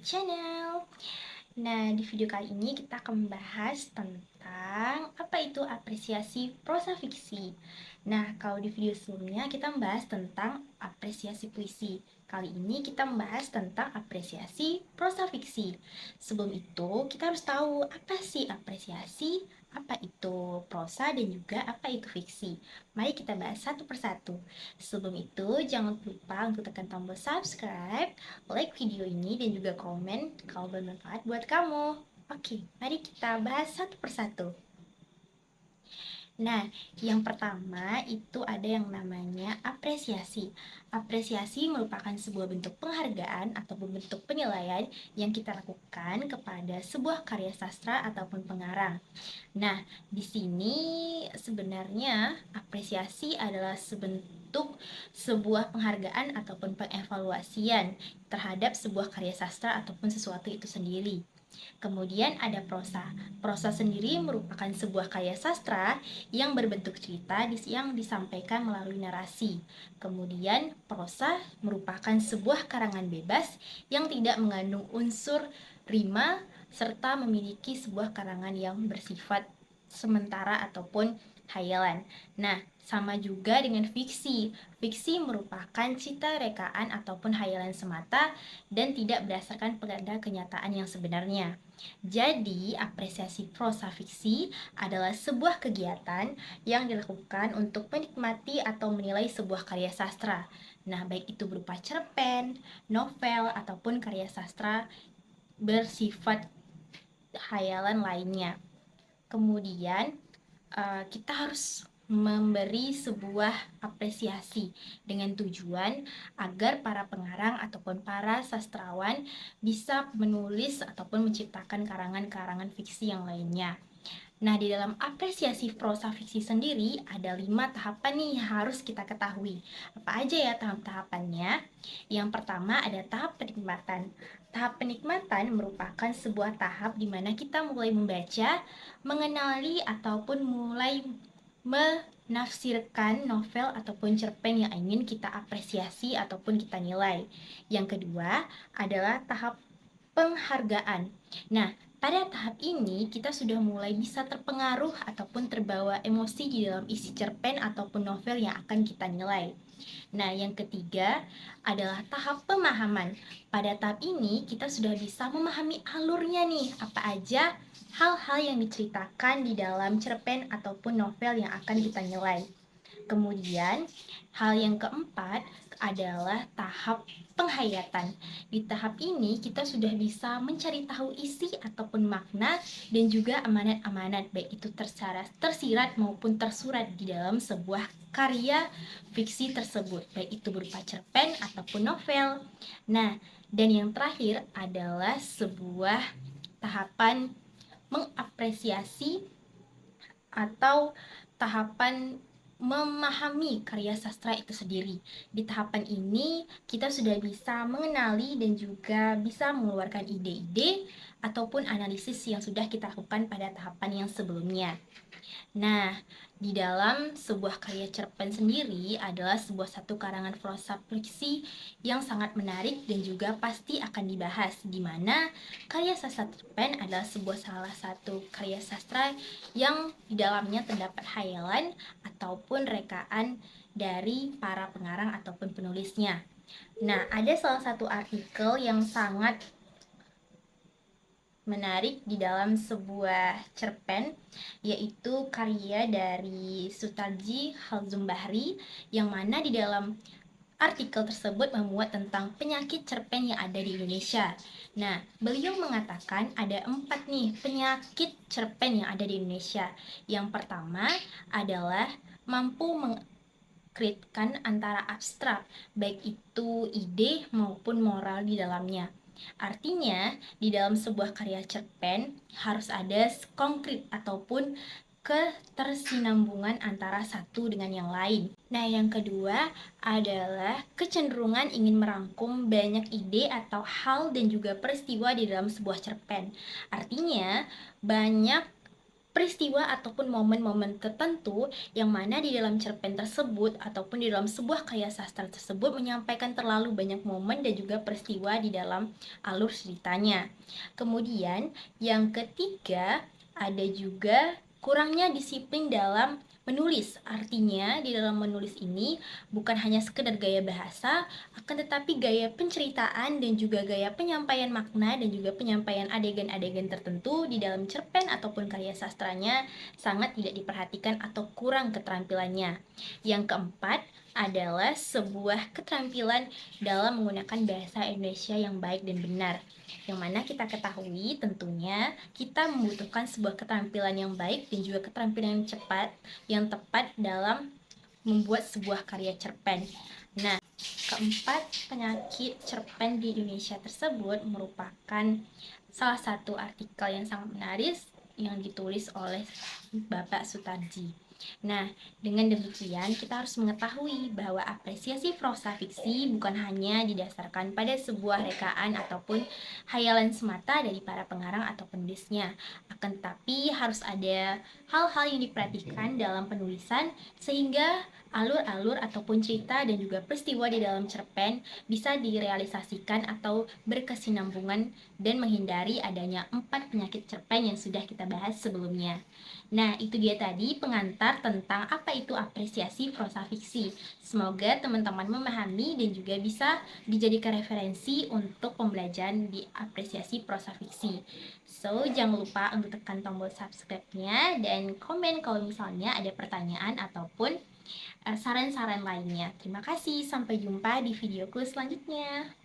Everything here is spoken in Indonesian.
channel. Nah, di video kali ini kita akan membahas tentang apa itu apresiasi prosa fiksi. Nah, kalau di video sebelumnya kita membahas tentang apresiasi puisi. Kali ini kita membahas tentang apresiasi prosa fiksi. Sebelum itu, kita harus tahu apa sih apresiasi, apa itu prosa, dan juga apa itu fiksi. Mari kita bahas satu persatu. Sebelum itu, jangan lupa untuk tekan tombol subscribe, like video ini, dan juga komen kalau bermanfaat buat kamu. Oke, mari kita bahas satu persatu. Nah, yang pertama itu ada yang namanya apresiasi. Apresiasi merupakan sebuah bentuk penghargaan ataupun bentuk penilaian yang kita lakukan kepada sebuah karya sastra ataupun pengarang. Nah, di sini sebenarnya apresiasi adalah sebentuk sebuah penghargaan ataupun pengevaluasian terhadap sebuah karya sastra ataupun sesuatu itu sendiri. Kemudian ada prosa. Prosa sendiri merupakan sebuah karya sastra yang berbentuk cerita yang disampaikan melalui narasi. Kemudian prosa merupakan sebuah karangan bebas yang tidak mengandung unsur rima serta memiliki sebuah karangan yang bersifat sementara ataupun hayalan. Nah, sama juga dengan fiksi. Fiksi merupakan cita rekaan ataupun hayalan semata dan tidak berdasarkan pada kenyataan yang sebenarnya. Jadi, apresiasi prosa fiksi adalah sebuah kegiatan yang dilakukan untuk menikmati atau menilai sebuah karya sastra. Nah, baik itu berupa cerpen, novel, ataupun karya sastra bersifat hayalan lainnya. Kemudian, kita harus memberi sebuah apresiasi dengan tujuan agar para pengarang ataupun para sastrawan bisa menulis ataupun menciptakan karangan-karangan fiksi yang lainnya. Nah, di dalam apresiasi prosa fiksi sendiri ada 5 tahapan nih yang harus kita ketahui. Apa aja ya tahap-tahapannya? Yang pertama ada tahap penikmatan. Tahap penikmatan merupakan sebuah tahap di mana kita mulai membaca, mengenali ataupun mulai menafsirkan novel ataupun cerpen yang ingin kita apresiasi ataupun kita nilai. Yang kedua adalah tahap penghargaan. Nah, pada tahap ini kita sudah mulai bisa terpengaruh ataupun terbawa emosi di dalam isi cerpen ataupun novel yang akan kita nilai. Nah, yang ketiga adalah tahap pemahaman. Pada tahap ini kita sudah bisa memahami alurnya nih, apa aja hal-hal yang diceritakan di dalam cerpen ataupun novel yang akan kita nilai. Kemudian, hal yang keempat adalah tahap penghayatan. Di tahap ini kita sudah bisa mencari tahu isi ataupun makna dan juga amanat-amanat baik itu tersirat maupun tersurat di dalam sebuah karya fiksi tersebut, baik itu berupa cerpen ataupun novel. Nah, dan yang terakhir adalah sebuah tahapan mengapresiasi atau tahapan memahami karya sastra itu sendiri. Di tahapan ini, kita sudah bisa mengenali dan juga bisa mengeluarkan ide-ide ataupun analisis yang sudah kita lakukan pada tahapan yang sebelumnya. Nah, di dalam sebuah karya cerpen sendiri adalah sebuah satu karangan prosa fiksi yang sangat menarik dan juga pasti akan dibahas, di mana karya sastra cerpen adalah sebuah salah satu karya sastra yang di dalamnya terdapat hayalan ataupun rekaan dari para pengarang ataupun penulisnya. Nah, ada salah satu artikel yang sangat menarik di dalam sebuah cerpen, yaitu karya dari Sutarji Halzumbahri, yang mana di dalam artikel tersebut memuat tentang penyakit cerpen yang ada di Indonesia. Nah, beliau mengatakan ada 4 nih penyakit cerpen yang ada di Indonesia. Yang pertama adalah mampu mengkritkan antara abstrak, baik itu ide maupun moral di dalamnya. Artinya, di dalam sebuah karya cerpen harus ada konkret ataupun ketersinambungan antara satu dengan yang lain. Nah, yang kedua adalah kecenderungan ingin merangkum banyak ide atau hal dan juga peristiwa di dalam sebuah cerpen. Artinya, banyak peristiwa ataupun momen-momen tertentu yang mana di dalam cerpen tersebut ataupun di dalam sebuah karya sastra tersebut menyampaikan terlalu banyak momen dan juga peristiwa di dalam alur ceritanya. Kemudian yang ketiga ada juga kurangnya disiplin dalam menulis. Artinya di dalam menulis ini bukan hanya sekedar gaya bahasa, akan tetapi gaya penceritaan dan juga gaya penyampaian makna dan juga penyampaian adegan-adegan tertentu di dalam cerpen ataupun karya sastranya sangat tidak diperhatikan atau kurang keterampilannya. Yang keempat adalah sebuah keterampilan dalam menggunakan bahasa Indonesia yang baik dan benar. Yang mana kita ketahui tentunya kita membutuhkan sebuah keterampilan yang baik dan juga keterampilan yang cepat, yang tepat dalam membuat sebuah karya cerpen. Nah, keempat penyakit cerpen di Indonesia tersebut merupakan salah satu artikel yang sangat menarik yang ditulis oleh Bapak Sutarji. Nah, dengan demikian kita harus mengetahui bahwa apresiasi prosa fiksi bukan hanya didasarkan pada sebuah rekaan ataupun hayalan semata dari para pengarang atau penulisnya, akan tetapi harus ada hal-hal yang diperhatikan dalam penulisan sehingga alur-alur ataupun cerita dan juga peristiwa di dalam cerpen bisa direalisasikan atau berkesinambungan dan menghindari adanya 4 penyakit cerpen yang sudah kita bahas sebelumnya. Nah, itu dia tadi pengantar tentang apa itu apresiasi prosa fiksi. Semoga teman-teman memahami dan juga bisa dijadikan referensi untuk pembelajaran di apresiasi prosa fiksi. So, jangan lupa untuk tekan tombol subscribe-nya dan komen kalau misalnya ada pertanyaan ataupun saran-saran lainnya. Terima kasih, sampai jumpa di videoku selanjutnya.